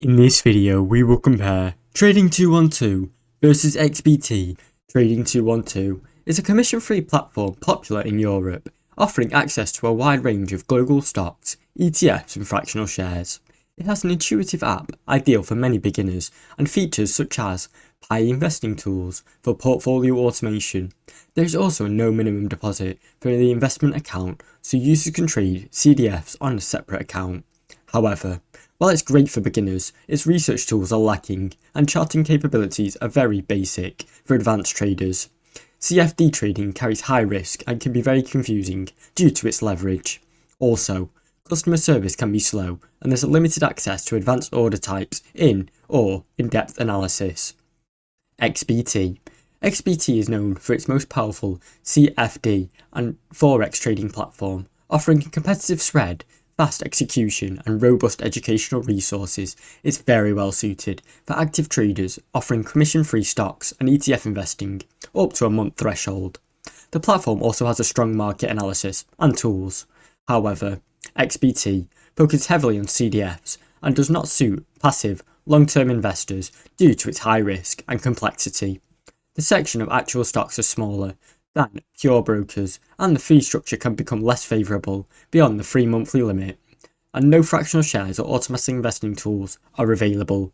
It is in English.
In this video, we will compare Trading 212 versus XBT. Trading 212 is a commission-free platform popular in Europe, offering access to a wide range of global stocks, ETFs and fractional shares. It has an intuitive app, ideal for many beginners, and features such as Pi investing tools for portfolio automation. There is also a no minimum deposit for the investment account, so users can trade CDFs on a separate account. However, while it's great for beginners, its research tools are lacking, and charting capabilities are very basic for advanced traders. CFD trading carries high risk and can be very confusing due to its leverage. Also, customer service can be slow, and there's a limited access to advanced order types or in-depth analysis. XBT. XBT is known for its most powerful CFD and forex trading platform, offering a competitive spread, fast execution and robust educational resources. Is very well suited for active traders, offering commission-free stocks and ETF investing up to a month threshold. The platform also has a strong market analysis and tools. However, XBT focuses heavily on CDFs and does not suit passive, long-term investors due to its high risk and complexity. The section of actual stocks are smaller than pure brokers, and the fee structure can become less favourable beyond the 3 monthly limit, and no fractional shares or automatic investing tools are available.